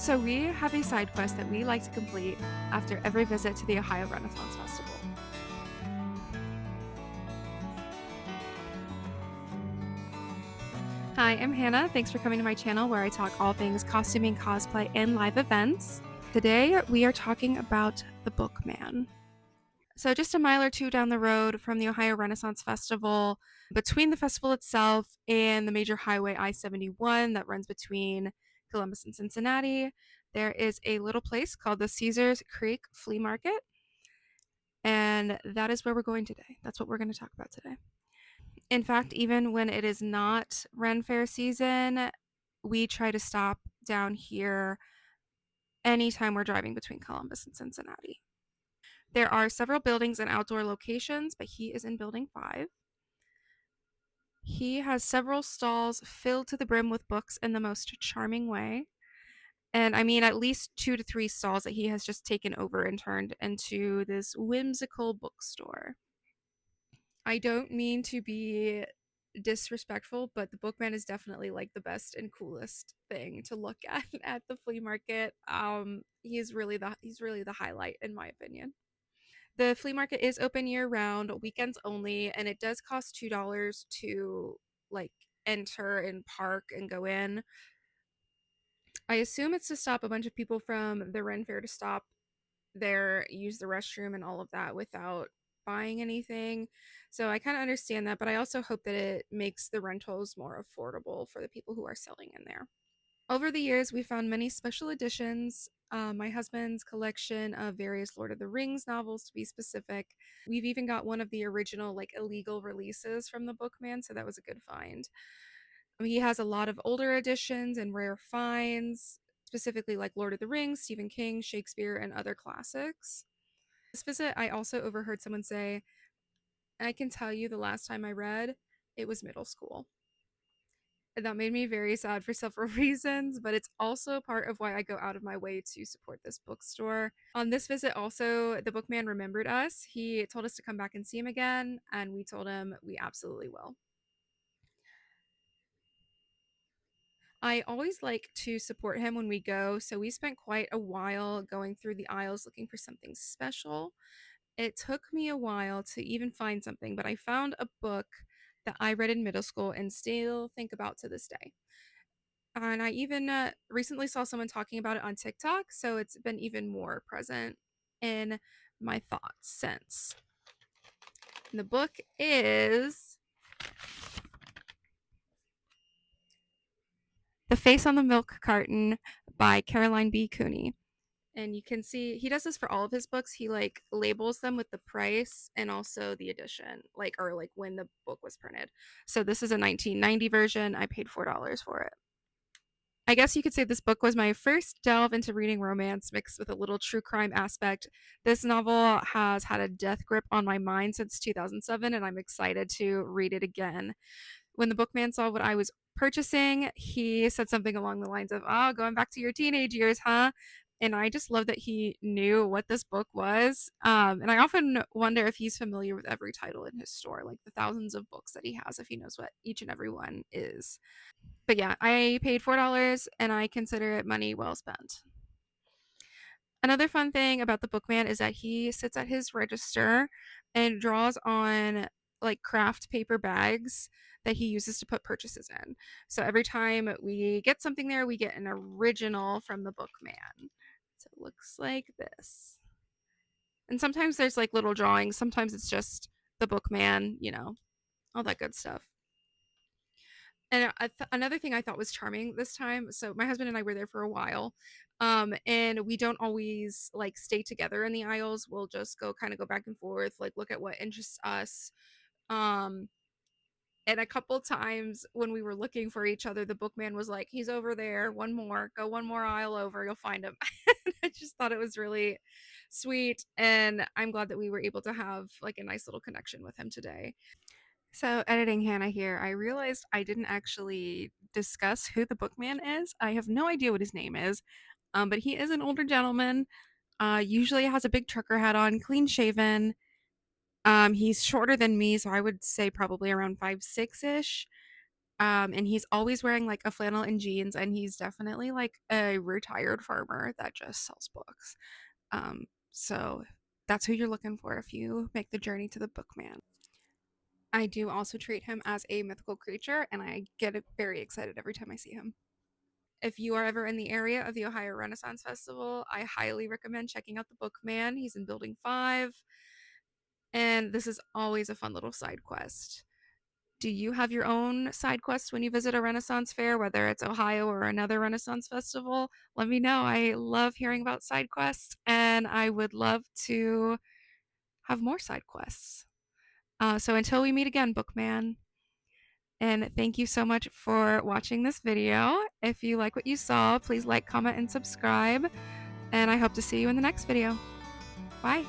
So we have a side quest that we like to complete after every visit to the Ohio Renaissance Festival. Hi, I'm Hannah. Thanks for coming to my channel where I talk all things costuming, cosplay, and live events. Today we are talking about the Bookman. So just a mile or two down the road from the Ohio Renaissance Festival, between the festival itself and the major highway I-71 that runs between Columbus and Cincinnati, there is a little place called the Caesar's Creek Flea Market. And that is where we're going today. That's what we're going to talk about today. In fact, even when it is not Ren Fair season, we try to stop down here anytime we're driving between Columbus and Cincinnati. There are several buildings and outdoor locations, but he is in building 5. He has several stalls filled to the brim with books in the most charming way. And I mean, at least 2 to 3 stalls that he has just taken over and turned into this whimsical bookstore. I don't mean to be disrespectful, but the Bookman is definitely like the best and coolest thing to look at at the flea market. He's really the highlight in my opinion. The flea market is open year round, weekends only, and it does cost $2 to like enter and park and go in. I assume it's to stop a bunch of people from the Ren Fair to stop there, use the restroom and all of that without buying anything. So I kind of understand that, but I also hope that it makes the rentals more affordable for the people who are selling in there. Over the years, we found many special editions. My husband's collection of various Lord of the Rings novels, to be specific. We've even got one of the original, like, illegal releases from the Bookman, so that was a good find. He has a lot of older editions and rare finds, specifically like Lord of the Rings, Stephen King, Shakespeare, and other classics. This visit, I also overheard someone say, I can tell you the last time I read, it was middle school. And that made me very sad for several reasons, but it's also part of why I go out of my way to support this bookstore. On this visit, also, the bookman remembered us. He told us to come back and see him again, and we told him we absolutely will. I always like to support him when we go, so we spent quite a while going through the aisles looking for something special. It took me a while to even find something, but I found a book that I read in middle school and still think about to this day. And I even recently saw someone talking about it on TikTok, so it's been even more present in my thoughts since. And the book is The Face on the Milk Carton by Caroline B. Cooney. And you can see he does this for all of his books. He like labels them with the price and also the edition, like, or like when the book was printed. So this is a 1990 version. I paid $4 for it. I guess you could say this book was my first delve into reading romance mixed with a little true crime aspect. This novel has had a death grip on my mind since 2007, and I'm excited to read it again. When the bookman saw what I was purchasing, he said something along the lines of, "Oh, going back to your teenage years, huh?" And I just love that he knew what this book was. And I often wonder if he's familiar with every title in his store, like the thousands of books that he has, if he knows what each and every one is. But yeah, I paid $4 and I consider it money well spent. Another fun thing about the bookman is that he sits at his register and draws on like craft paper bags that he uses to put purchases in. So every time we get something there, we get an original from the bookman. So it looks like this. And sometimes there's like little drawings, sometimes it's just the bookman, all that good stuff. And another thing I thought was charming this time, so my husband and I were there for a while, and we don't always like stay together in the aisles. We'll just go back and forth, like look at what interests us. Um, and a couple times when we were looking for each other, the bookman was like, "He's over there. One more. Go one more aisle over. You'll find him." I just thought it was really sweet, and I'm glad that we were able to have like a nice little connection with him today. So, editing Hannah here, I realized I didn't actually discuss who the bookman is. I have no idea what his name is, but he is an older gentleman. Usually has a big trucker hat on, clean shaven. He's shorter than me, so I would say probably around 5'6" ish. And he's always wearing like a flannel and jeans, and he's definitely like a retired farmer that just sells books. So that's who you're looking for if you make the journey to the Bookman. I do also treat him as a mythical creature, and I get very excited every time I see him. If you are ever in the area of the Ohio Renaissance Festival, I highly recommend checking out the Bookman. He's in Building 5, and this is always a fun little side quest. Do you have your own side quests when you visit a Renaissance fair, whether it's Ohio or another Renaissance festival? Let me know. I love hearing about side quests, and I would love to have more side quests. So until we meet again, Bookman, and thank you so much for watching this video. If you like what you saw, please like, comment, and subscribe. And I hope to see you in the next video. Bye.